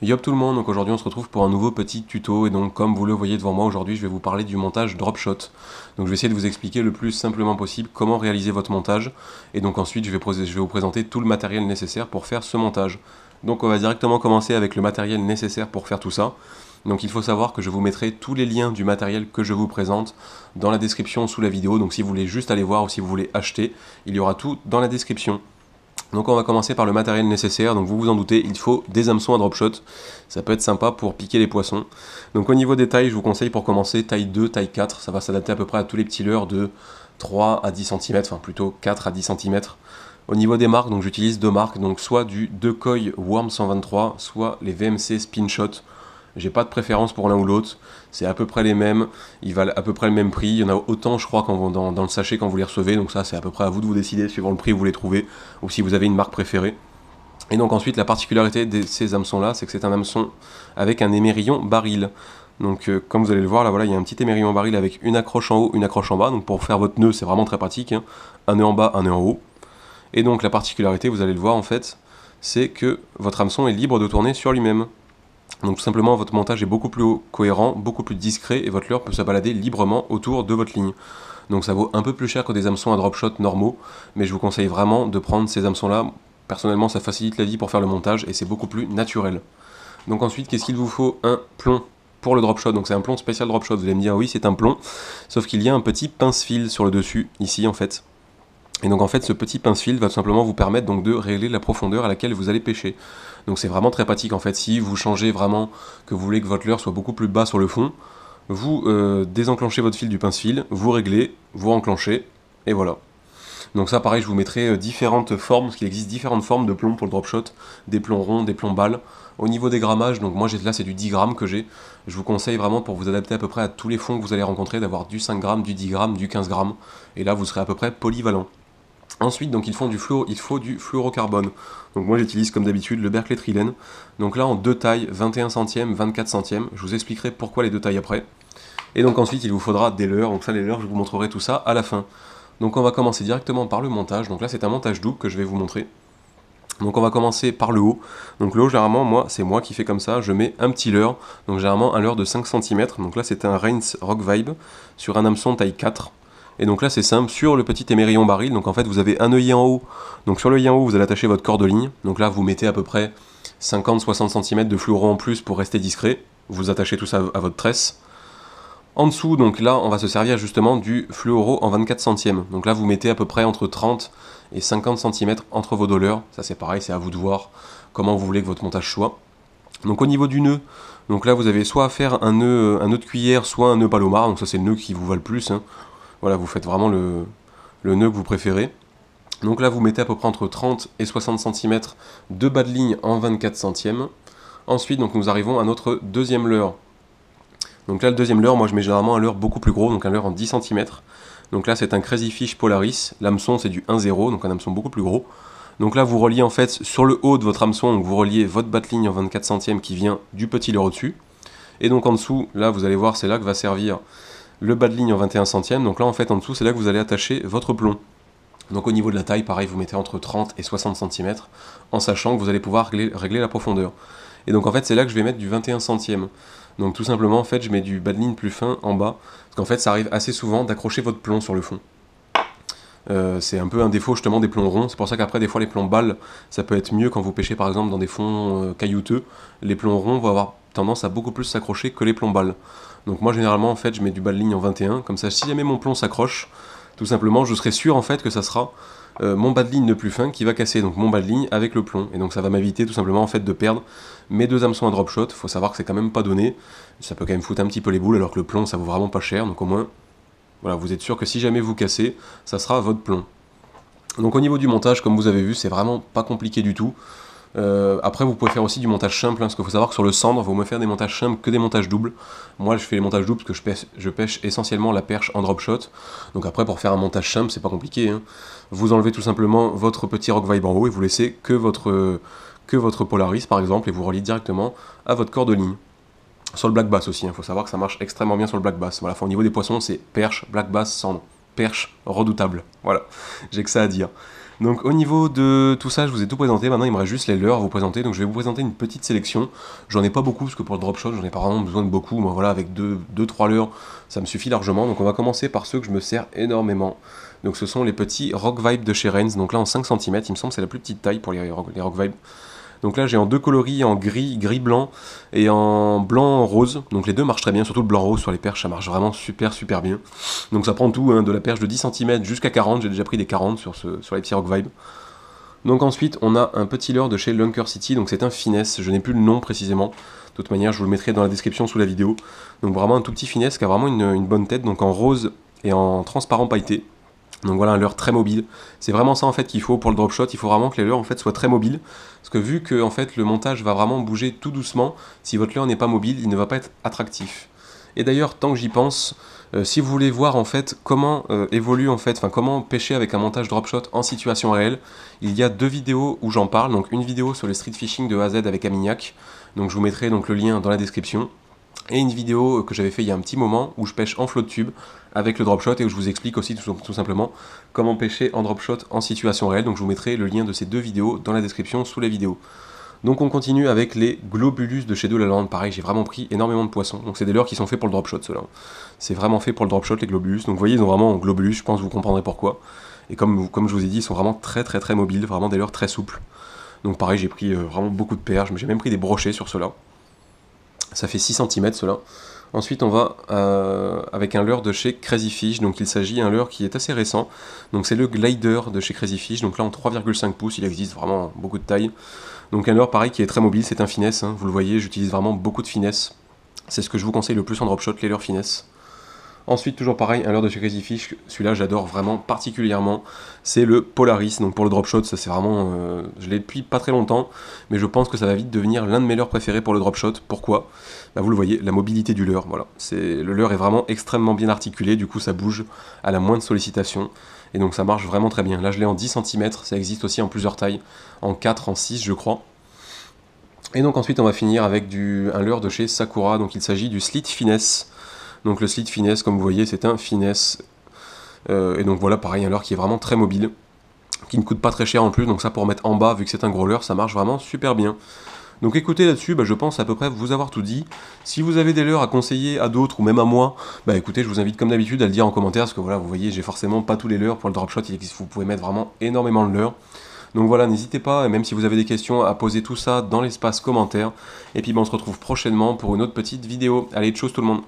Yop tout le monde, donc aujourd'hui on se retrouve pour un nouveau petit tuto et donc comme vous le voyez devant moi aujourd'hui je vais vous parler du montage Dropshot. Donc je vais essayer de vous expliquer le plus simplement possible comment réaliser votre montage et donc ensuite je vais vous présenter tout le matériel nécessaire pour faire ce montage. Donc on va directement commencer avec le matériel nécessaire pour faire tout ça. Donc il faut savoir que je vous mettrai tous les liens du matériel que je vous présente dans la description sous la vidéo, donc si vous voulez juste aller voir ou si vous voulez acheter, il y aura tout dans la description. Donc on va commencer par le matériel nécessaire, donc vous vous en doutez, il faut des hameçons à Dropshot, ça peut être sympa pour piquer les poissons. Donc au niveau des tailles, je vous conseille pour commencer taille 2, taille 4, ça va s'adapter à peu près à tous les petits leurres de 3 à 10 cm, enfin plutôt 4 à 10 cm. Au niveau des marques, donc j'utilise deux marques, donc soit du Decoy Worm 123, soit les VMC Spinshot. J'ai pas de préférence pour l'un ou l'autre, c'est à peu près les mêmes, ils valent à peu près le même prix, il y en a autant je crois dans le sachet quand vous les recevez, donc ça c'est à peu près à vous de vous décider suivant le prix où vous les trouvez, ou si vous avez une marque préférée. Et donc ensuite la particularité de ces hameçons là, c'est que c'est un hameçon avec un émerillon baril. Donc comme vous allez le voir là, voilà, il y a un petit émerillon baril avec une accroche en haut, une accroche en bas, donc pour faire votre nœud c'est vraiment très pratique, hein. Un nœud en bas, un nœud en haut. Et donc la particularité, vous allez le voir en fait, c'est que votre hameçon est libre de tourner sur lui-même. Donc tout simplement, votre montage est beaucoup plus cohérent, beaucoup plus discret, et votre leurre peut se balader librement autour de votre ligne. Donc ça vaut un peu plus cher que des hameçons à Dropshot normaux, mais je vous conseille vraiment de prendre ces hameçons-là. Personnellement, ça facilite la vie pour faire le montage, et c'est beaucoup plus naturel. Donc ensuite, qu'est-ce qu'il vous faut? Un plomb pour le Dropshot, donc c'est un plomb spécial Dropshot. Vous allez me dire, oui, c'est un plomb, sauf qu'il y a un petit pince-fil sur le dessus, ici en fait. Et donc en fait ce petit pince-fil va tout simplement vous permettre donc de régler la profondeur à laquelle vous allez pêcher. Donc c'est vraiment très pratique en fait, si vous changez vraiment, que vous voulez que votre leurre soit beaucoup plus bas sur le fond, vous désenclenchez votre fil du pince-fil, vous réglez, vous enclenchez, et voilà. Donc ça pareil je vous mettrai différentes formes, parce qu'il existe différentes formes de plombs pour le Dropshot, des plombs ronds, des plombs balles. Au niveau des grammages, donc moi là c'est du 10 grammes que j'ai, je vous conseille vraiment pour vous adapter à peu près à tous les fonds que vous allez rencontrer, d'avoir du 5 grammes, du 10 grammes, du 15 grammes, et là vous serez à peu près polyvalent. Ensuite, donc il faut du fluorocarbone. Donc moi j'utilise comme d'habitude le Berkley Trilene. Donc là en deux tailles, 21 centièmes, 24 centièmes. Je vous expliquerai pourquoi les deux tailles après. Et donc ensuite il vous faudra des leurres. Donc ça les leurres, je vous montrerai tout ça à la fin. Donc on va commencer directement par le montage. Donc là c'est un montage double que je vais vous montrer. Donc on va commencer par le haut. Donc le haut généralement c'est moi qui fais comme ça. Je mets un petit leurre. Donc généralement un leurre de 5 cm. Donc là c'est un Reigns Rock Vibe sur un hameçon taille 4. Et donc là c'est simple, sur le petit émerillon baril, donc en fait vous avez un œillet en haut, donc sur l'œillet en haut vous allez attacher votre corde ligne, donc là vous mettez à peu près 50-60 cm de fluoro en plus pour rester discret, vous attachez tout ça à votre tresse. En dessous, donc là on va se servir justement du fluoro en 24 centièmes, donc là vous mettez à peu près entre 30 et 50 cm entre vos deux leurres, ça c'est pareil, c'est à vous de voir comment vous voulez que votre montage soit. Donc au niveau du nœud, donc là vous avez soit à faire un nœud de cuillère, soit un nœud palomar, donc ça c'est le nœud qui vous va le plus, hein. Voilà, vous faites vraiment le nœud que vous préférez. Donc là, vous mettez à peu près entre 30 et 60 cm de bas de ligne en 24 centièmes. Ensuite, donc, nous arrivons à notre deuxième leurre. Donc là, le deuxième leurre, moi je mets généralement un leurre beaucoup plus gros, donc un leurre en 10 cm. Donc là, c'est un Crazy Fish Polaris. L'hameçon, c'est du 1,0, donc un hameçon beaucoup plus gros. Donc là, vous reliez en fait sur le haut de votre hameçon, donc vous reliez votre bas de ligne en 24 centièmes qui vient du petit leurre au-dessus. Et donc en dessous, là, vous allez voir, c'est là que va servir le bas de ligne en 21 centièmes, donc là en fait en dessous c'est là que vous allez attacher votre plomb. Donc au niveau de la taille, pareil, vous mettez entre 30 et 60 cm, en sachant que vous allez pouvoir régler la profondeur. Et donc en fait c'est là que je vais mettre du 21 centièmes. Donc tout simplement en fait je mets du bas de ligne plus fin en bas, parce qu'en fait ça arrive assez souvent d'accrocher votre plomb sur le fond. C'est un peu un défaut justement des plombs ronds, c'est pour ça qu'après des fois les plombs balles, ça peut être mieux quand vous pêchez par exemple dans des fonds caillouteux, les plombs ronds vont avoir tendance à beaucoup plus s'accrocher que les plombs balles. Donc moi généralement en fait je mets du bas de ligne en 21, comme ça si jamais mon plomb s'accroche, tout simplement je serai sûr en fait que ça sera mon bas de ligne le plus fin qui va casser, donc mon bas de ligne avec le plomb, et donc ça va m'éviter tout simplement en fait de perdre mes deux hameçons à Dropshot. Faut savoir que c'est quand même pas donné, ça peut quand même foutre un petit peu les boules alors que le plomb ça vaut vraiment pas cher, donc au moins voilà, vous êtes sûr que si jamais vous cassez, ça sera votre plomb. Donc au niveau du montage, comme vous avez vu, c'est vraiment pas compliqué du tout. Après vous pouvez faire aussi du montage simple, hein, parce qu'il faut savoir que sur le cendre, vous me faire des montages simples que des montages doubles. Moi je fais les montages doubles parce que je pêche essentiellement la perche en Dropshot. Donc après pour faire un montage simple, c'est pas compliqué, hein. Vous enlevez tout simplement votre petit Rock Vibe en haut et vous laissez que votre Polaris par exemple, et vous reliez directement à votre corde ligne. Sur le black bass aussi, il faut savoir que ça marche extrêmement bien sur le black bass. Voilà, au niveau des poissons, c'est perche, black bass, cendre. Perche redoutable. Voilà, j'ai que ça à dire. Donc au niveau de tout ça, je vous ai tout présenté, maintenant il me reste juste les leurres à vous présenter, donc je vais vous présenter une petite sélection. J'en ai pas beaucoup, parce que pour le drop shot, j'en ai pas vraiment besoin de beaucoup, moi voilà, avec 2-3 leurres, ça me suffit largement. Donc on va commencer par ceux que je me sers énormément. Donc ce sont les petits Rock Vibe de chez Renz, donc là en 5 cm, il me semble que c'est la plus petite taille pour les Rock Vibe. Donc là j'ai en deux coloris, en gris blanc et en blanc rose. Donc les deux marchent très bien, surtout le blanc rose sur les perches, ça marche vraiment super bien. Donc ça prend tout, hein, de la perche de 10 cm jusqu'à 40, j'ai déjà pris des 40 sur les petits Rock Vibe. Donc ensuite on a un petit leurre de chez Lunker City, donc c'est un finesse, je n'ai plus le nom précisément. De toute manière je vous le mettrai dans la description sous la vidéo. Donc vraiment un tout petit finesse qui a vraiment une bonne tête, donc en rose et en transparent pailleté. Donc voilà un leurre très mobile, c'est vraiment ça en fait qu'il faut pour le drop shot, il faut vraiment que les leurres en fait soient très mobiles, parce que vu que en fait le montage va vraiment bouger tout doucement, si votre leurre n'est pas mobile, il ne va pas être attractif. Et d'ailleurs tant que j'y pense, si vous voulez voir en fait comment évolue en fait, enfin comment pêcher avec un montage drop shot en situation réelle, il y a 2 vidéos où j'en parle, donc une vidéo sur le street fishing de A à Z avec Amignac, donc je vous mettrai donc le lien dans la description. Et une vidéo que j'avais fait il y a un petit moment où je pêche en flotte tube avec le drop shot et où je vous explique aussi tout simplement comment pêcher en drop shot en situation réelle. Donc je vous mettrai le lien de ces 2 vidéos dans la description sous la vidéo. Donc on continue avec les Globulus de chez Delaland. Pareil, j'ai vraiment pris énormément de poissons. Donc c'est des leurres qui sont faits pour le drop shot, ceux-là. C'est vraiment fait pour le drop shot, les Globulus. Donc vous voyez, ils ont vraiment un Globulus, je pense que vous comprendrez pourquoi. Et comme je vous ai dit, ils sont vraiment très mobiles, vraiment des leurres très souples. Donc pareil, j'ai pris vraiment beaucoup de perches, mais j'ai même pris des brochets sur ceux-là. Ça fait 6 cm cela. Ensuite on va avec un leurre de chez Crazy Fish, donc il s'agit d'un leurre qui est assez récent, donc c'est le Glider de chez Crazy Fish, donc là en 3,5 pouces, il existe vraiment beaucoup de taille. Donc un leurre pareil qui est très mobile, c'est un finesse, hein, vous le voyez, j'utilise vraiment beaucoup de finesse. C'est ce que je vous conseille le plus en drop shot, les leurres finesse. Ensuite, toujours pareil, un leurre de chez Crazy Fish, celui-là j'adore vraiment particulièrement, c'est le Polaris. Donc pour le drop shot, ça c'est vraiment, je l'ai depuis pas très longtemps, mais je pense que ça va vite devenir l'un de mes leurres préférés pour le drop shot. Pourquoi? Bah, vous le voyez, la mobilité du leurre, voilà. Le leurre est vraiment extrêmement bien articulé, du coup ça bouge à la moindre sollicitation, et donc ça marche vraiment très bien. Là je l'ai en 10 cm, ça existe aussi en plusieurs tailles, en 4, en 6 je crois. Et donc ensuite on va finir avec un leurre de chez Sakura, donc il s'agit du Slit Finesse. Donc le Slit Finesse, comme vous voyez, c'est un finesse. Et donc voilà, pareil, un leurre qui est vraiment très mobile, qui ne coûte pas très cher en plus, donc ça pour mettre en bas, vu que c'est un gros leurre, ça marche vraiment super bien. Donc écoutez là-dessus, je pense à peu près vous avoir tout dit. Si vous avez des leurres à conseiller à d'autres, ou même à moi, écoutez, je vous invite comme d'habitude à le dire en commentaire, parce que voilà, vous voyez, j'ai forcément pas tous les leurres pour le drop shot, vous pouvez mettre vraiment énormément de leurres. Donc voilà, n'hésitez pas, et même si vous avez des questions, à poser tout ça dans l'espace commentaire. Et puis on se retrouve prochainement pour une autre petite vidéo. Allez, tchuss tout le monde!